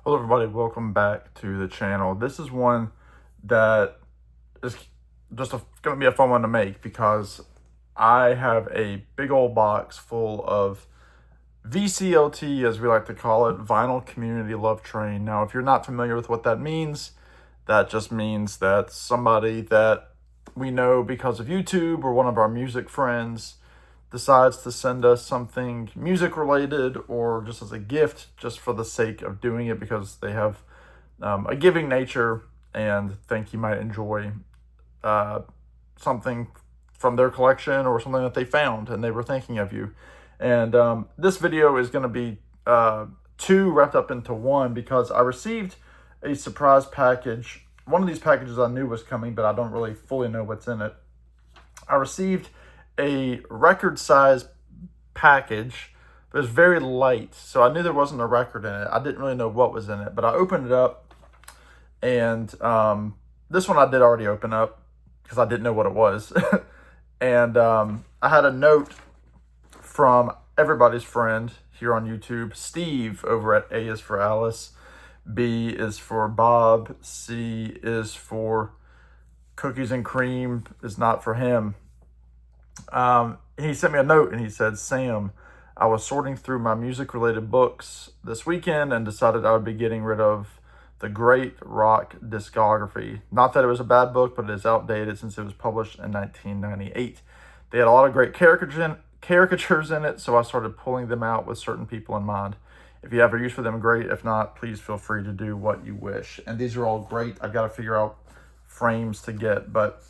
Hello everybody, welcome back to the channel. This is one that is just going to be a fun one to make because I have a big old box full of VCLT, as we like to call it, Vinyl Community Love Train. Now, if you're not familiar with what that just means that somebody that we know because of YouTube or one of our music friends decides to send us something music related or just as a gift, just for the sake of doing it because they have a giving nature and think you might enjoy something from their collection or something that they found and they were thinking of you. And this video is going to be two wrapped up into one because I received a surprise package. One of these packages I knew was coming, but I don't really fully know what's in it. I received a record size package, but it was very light, so I knew there wasn't a record in it. I didn't really know what was in it, but I opened it up, and this one I did already open up because I didn't know what it was. And I had a note from everybody's friend here on YouTube, Steve, over at A is for Alice, B is for Bob, C is for Cookies and Cream is not for him. He sent me a note and he said, "Sam, I was sorting through my music-related books this weekend and decided I would be getting rid of the Great Rock Discography. Not that it was a bad book, but it is outdated since it was published in 1998. They had a lot of great caricatures in it, so I started pulling them out with certain people in mind. If you have a use for them, great. If not, please feel free to do what you wish." And these are all great. I've got to figure out frames to get, but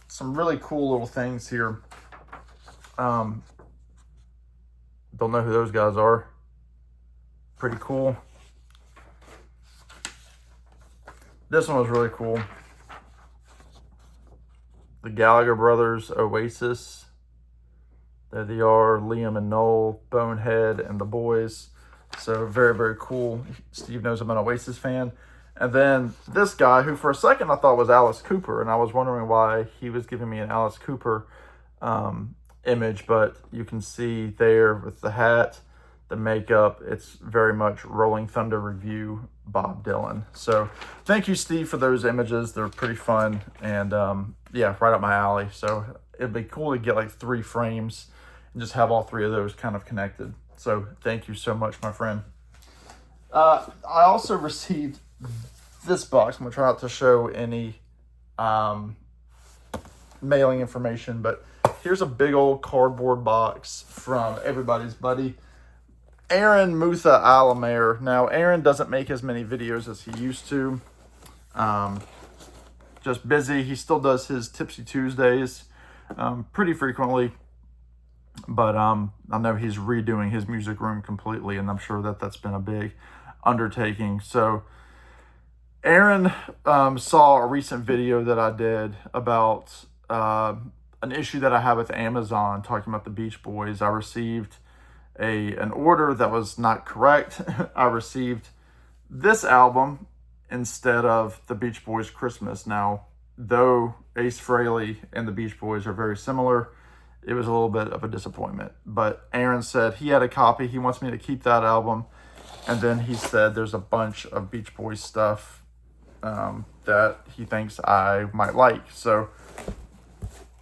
some really cool little things here. Don't know who those guys are. Pretty cool. This one was really cool. The Gallagher brothers, Oasis. There they are, Liam and Noel, Bonehead, and the boys. So very, very cool. Steve knows I'm an Oasis fan. And then this guy, who for a second I thought was Alice Cooper, and I was wondering why he was giving me an Alice Cooper image, but you can see there with the hat, the makeup, it's very much Rolling Thunder Review Bob Dylan. So thank you, Steve, for those images. They're pretty fun and yeah, right up my alley. So it'd be cool to get like 3 frames and just have all 3 of those kind of connected. So thank you so much, my friend. I also received this box. I'm gonna try not to show any mailing information, but here's a big old cardboard box from everybody's buddy, Aaron Mutha Alamere. Now, Aaron doesn't make as many videos as he used to. Just busy. He still does his Tipsy Tuesdays pretty frequently. But I know he's redoing his music room completely, and I'm sure that that's been a big undertaking. So Aaron saw a recent video that I did about an issue that I have with Amazon talking about the Beach Boys. I received an order that was not correct. I received this album instead of the Beach Boys Christmas. Now, though Ace Frehley and the Beach Boys are very similar, it was a little bit of a disappointment. But Aaron said he had a copy. He wants me to keep that album. And then he said there's a bunch of Beach Boys stuff that he thinks I might like. So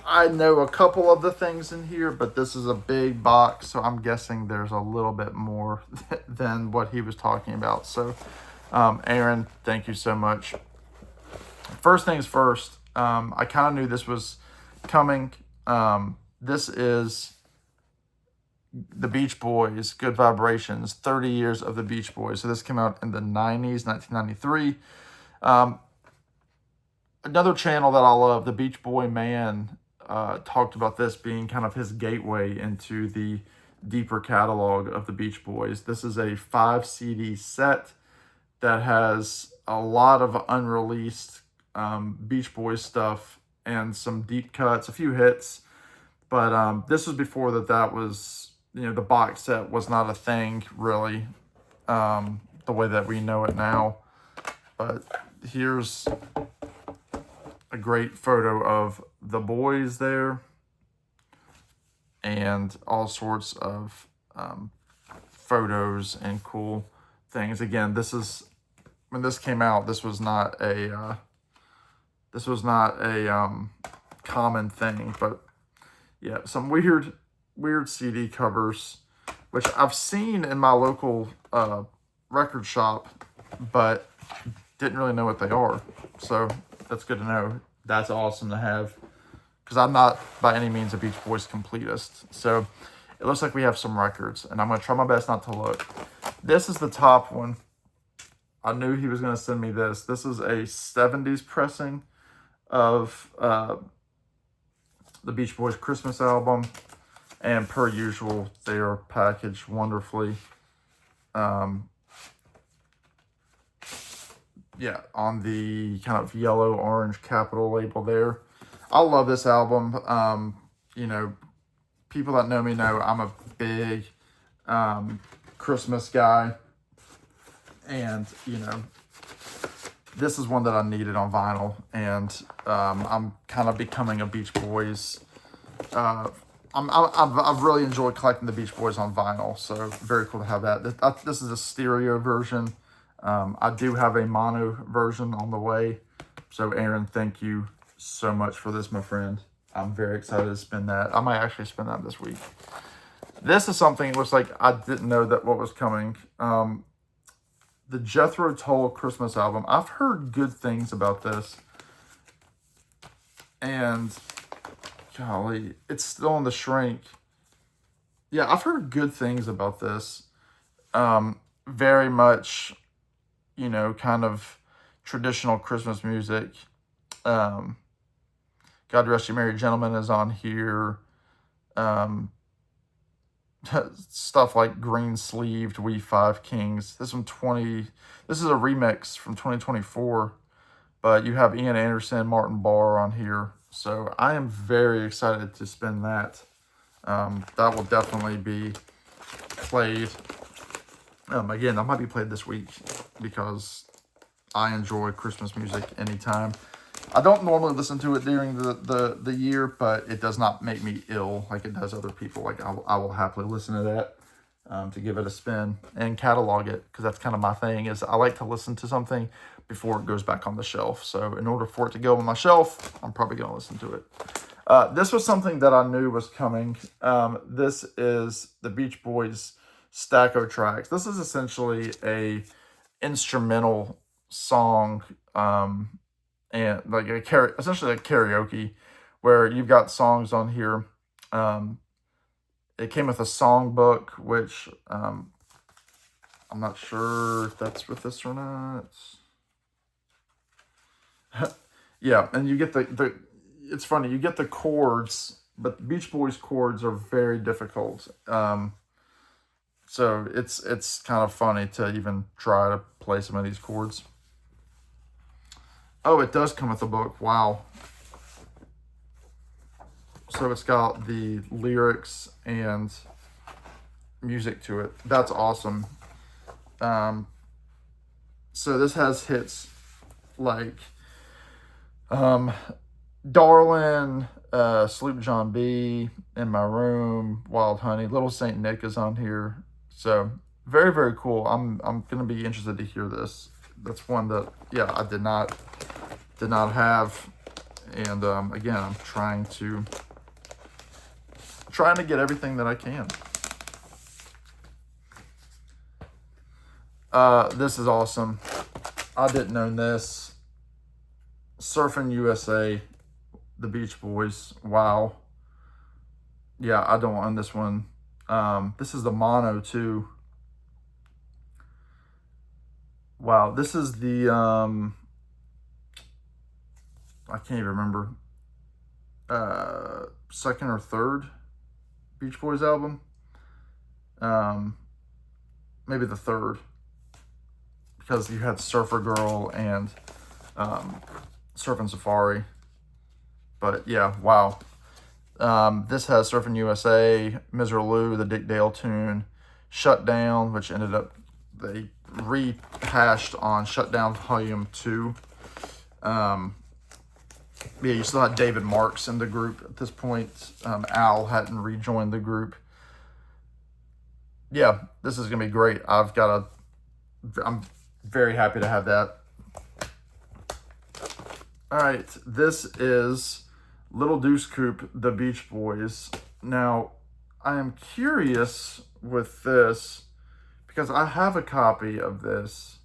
I know a couple of the things in here, but this is a big box, so I'm guessing there's a little bit more than what he was talking about. So, Aaron, thank you so much. First things first, I kind of knew this was coming. This is the Beach Boys, Good Vibrations, 30 years of the Beach Boys. So this came out in the 90s, 1993. Another channel that I love, The Beach Boy Man, talked about this being kind of his gateway into the deeper catalog of the Beach Boys. This is a 5 CD set that has a lot of unreleased Beach Boys stuff and some deep cuts, a few hits. But this was before that was, the box set was not a thing really, the way that we know it now. But here's a great photo of the boys there and all sorts of photos and cool things. Again, this is when this came out, this was not a common thing. But yeah, some weird CD covers, which I've seen in my local record shop, but didn't really know what they are. So that's good to know. That's awesome to have, because I'm not by any means a Beach Boys completist. So it looks like we have some records, and I'm going to try my best not to look. This is the top one. I knew he was going to send me this. This is a 70s pressing of the Beach Boys Christmas album. And per usual, they are packaged wonderfully. Yeah, on the kind of yellow-orange capital label there. I love this album. You know, people that know me know I'm a big Christmas guy. And, you know, this is one that I needed on vinyl. And I'm kind of becoming a Beach Boys. I've really enjoyed collecting the Beach Boys on vinyl. So very cool to have that. This is a stereo version. I do have a mono version on the way. So Aaron, thank you so much for this, my friend. I'm very excited to spin that. I might actually spin that this week. This is something, it looks like I didn't know that what was coming. The Jethro Tull Christmas album. I've heard good things about this. And golly, it's still in the shrink. Yeah, I've heard good things about this. Very much, you know, kind of traditional Christmas music. God Rest You Merry Gentlemen is on here. Stuff like Green Sleeved, We Five Kings. This is a remix from 2024. But you have Ian Anderson, Martin Barr on here. So I am very excited to spin that. That will definitely be played. Again, that might be played this week because I enjoy Christmas music anytime. I don't normally listen to it during the year, but it does not make me ill like it does other people. Like I will happily listen to that to give it a spin and catalog it, because that's kind of my thing. Is I like to listen to something before it goes back on the shelf. So in order for it to go on my shelf, I'm probably going to listen to it. This was something that I knew was coming. This is the Beach Boys Stacko Tracks. This is essentially a instrumental song, and like essentially a karaoke, where you've got songs on here. It came with a songbook, which I'm not sure if that's with this or not. Yeah, and you get the it's funny, you get the chords, but the Beach Boys chords are very difficult. So it's kind of funny to even try to play some of these chords. Oh, it does come with a book. Wow. So it's got the lyrics and music to it. That's awesome. So this has hits like Darlin', Sloop John B, In My Room, Wild Honey, Little Saint Nick is on here. So very, very cool. I'm gonna be interested to hear this. That's one that, yeah, I did not have. And again, I'm trying to get everything that I can. This is awesome. I didn't own this. Surfing USA, the Beach Boys. Wow. Yeah, I don't own this one. This is the mono too. Wow, this is the I can't even remember, second or third Beach Boys album. Maybe the third, because you had Surfer Girl and Surfing Safari. But yeah, wow. This has Surfing USA, Miserlou, the Dick Dale tune, Shut Down, which ended up, they rehashed on Shut Down Volume 2. Yeah, you still had David Marks in the group at this point. Al hadn't rejoined the group. Yeah, this is going to be great. I'm Very happy to have that. All right, this is Little Deuce Coupe, The Beach Boys. Now, I am curious with this because I have a copy of this,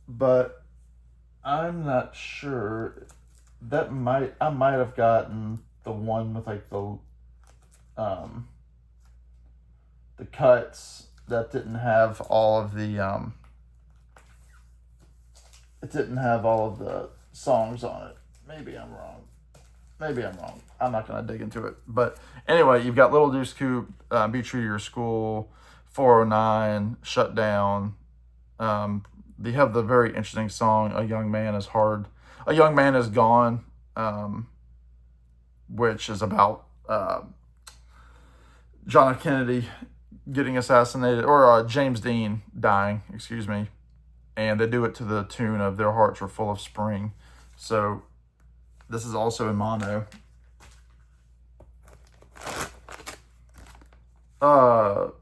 but I'm not sure. I might have gotten the one with like the cuts that didn't have all of the it didn't have all of the songs on it. Maybe I'm wrong. I'm not going to dig into it. But anyway, you've got Little Deuce Coupe, Be True to Your School, 409, Shut Down. They have the very interesting song, A Young Man Is Hard. A Young Man Is Gone, which is about John F. Kennedy getting assassinated, or James Dean dying, excuse me. And they do it to the tune of Their Hearts Are Full of Spring. So this is also in mono. The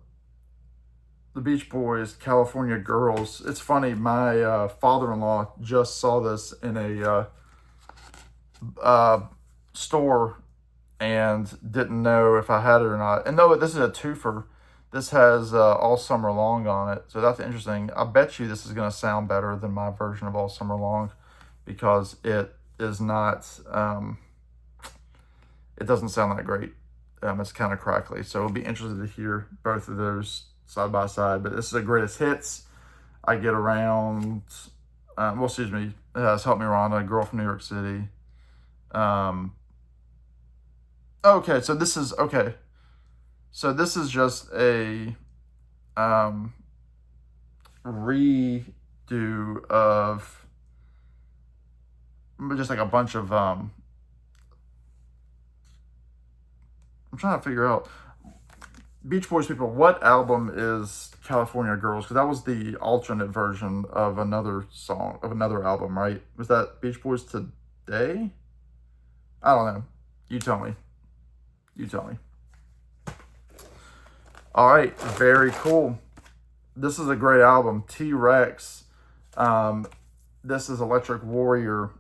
Beach Boys, California Girls. It's funny, my father-in-law just saw this in a store and didn't know if I had it or not. And no, this is a twofer. This has All Summer Long on it, so that's interesting. I bet you this is going to sound better than my version of All Summer Long because it is not, it doesn't sound that great. It's kind of crackly, so we'll be interested to hear both of those side by side. But this is a greatest hits. I Get Around, well, excuse me, it has Help Me Rhonda, Girl from New York City. Okay, so this is, okay. So this is just a redo of just like a bunch of I'm trying to figure out, Beach Boys people, what album is California Girls? Because that was the alternate version of another song, of another album, right? Was that Beach Boys Today? I don't know. You tell me. All right, very cool. This is a great album, T-Rex. This is Electric Warrior.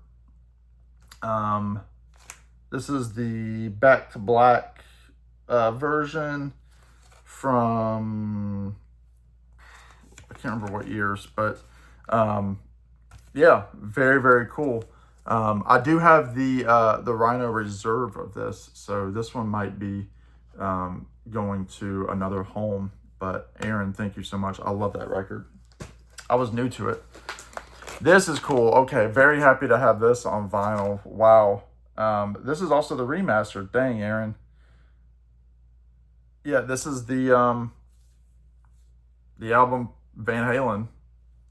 This is the Back to Black version from, I can't remember what years, but yeah, very, very cool. I do have the Rhino Reserve of this, so this one might be going to another home. But Aaron, thank you so much. I love that record. I was new to it. This is cool. Okay, very happy to have this on vinyl. Wow. This is also the remaster. Dang, Aaron. Yeah, this is the album Van Halen,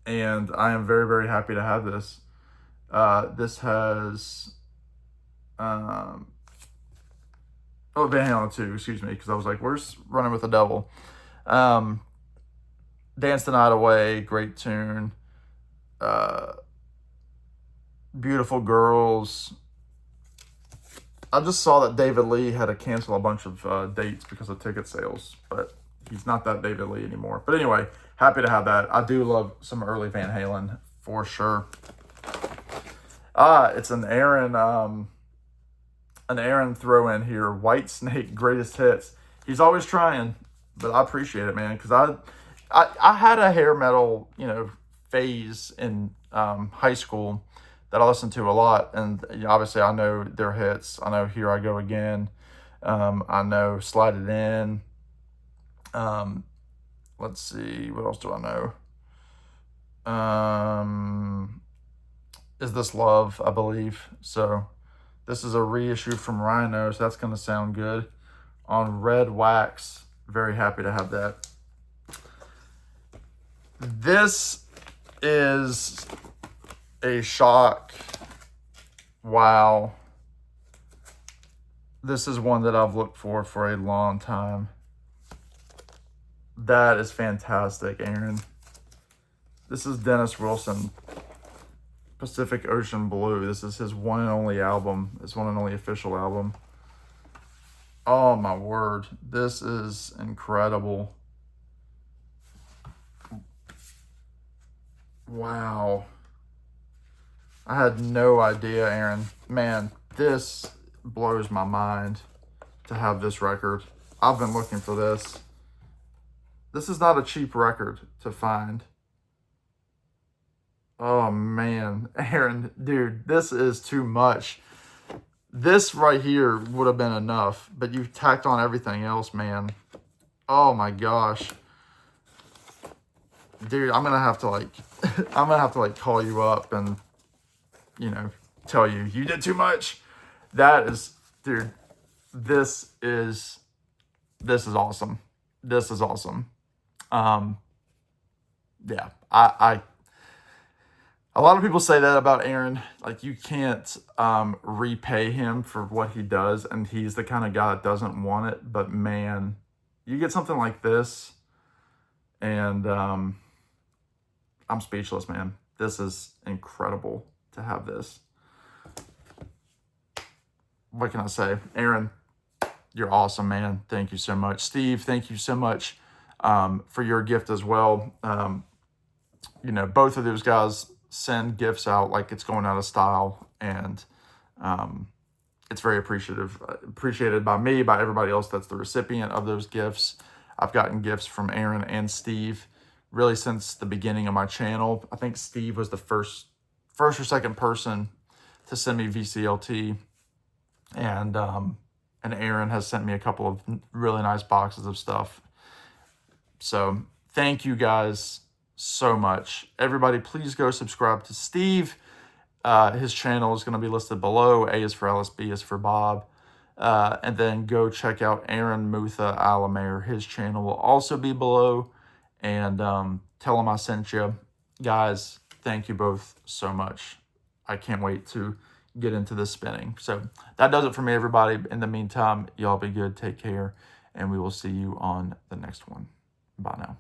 and I am very, very happy to have this. This has oh, Van Halen 2, excuse me, because I was like, where's Running with the Devil? Dance the Night Away, great tune. Beautiful Girls. I just saw that David Lee had to cancel a bunch of dates because of ticket sales, but he's not that David Lee anymore. But anyway, happy to have that. I do love some early Van Halen for sure. It's an Aaron throw in here. White Snake Greatest Hits. He's always trying, but I appreciate it, man, because I had a hair metal, phase in high school that I listened to a lot, and obviously I know their hits. I know Here I Go Again. I know Slide It In. Let's see, what else do I know? Is This Love, I believe. So this is a reissue from Rhino, so that's going to sound good. On Red Wax, very happy to have that. This is a shock. Wow. This is one that I've looked for a long time. That is fantastic, Aaron. This is Dennis Wilson, Pacific Ocean Blue. This is his one and only album, his one and only official album. Oh my word, this is incredible. Wow. I had no idea, Aaron. Man, this blows my mind to have this record. I've been looking for this. This is not a cheap record to find. Oh, man. Aaron, dude, this is too much. This right here would have been enough, but you've tacked on everything else, man. Oh, my gosh. Dude, I'm going to have to, like, I'm going to have to, like, call you up and, you know, tell you, you did too much. That is, dude, this is awesome. This is awesome. Yeah, a lot of people say that about Aaron. Like, you can't repay him for what he does, and he's the kind of guy that doesn't want it. But man, you get something like this, and I'm speechless, man. This is incredible to have this. What can I say? Aaron, you're awesome, man. Thank you so much. Steve, thank you so much for your gift as well. You know, both of those guys send gifts out like it's going out of style, and it's very appreciated by me, by everybody else that's the recipient of those gifts. I've gotten gifts from Aaron and Steve really since the beginning of my channel. I think Steve was the first or second person to send me VCLT, and Aaron has sent me a couple of really nice boxes of stuff. So thank you guys so much. Everybody, please go subscribe to Steve. His channel is going to be listed below. A is for Alice, B is for Bob. And then go check out Aaron Mutha Alamayer. His channel will also be below. And tell him I sent you. Guys, thank you both so much. I can't wait to get into this spinning. So that does it for me, everybody. In the meantime, y'all be good. Take care. And we will see you on the next one. Bye now.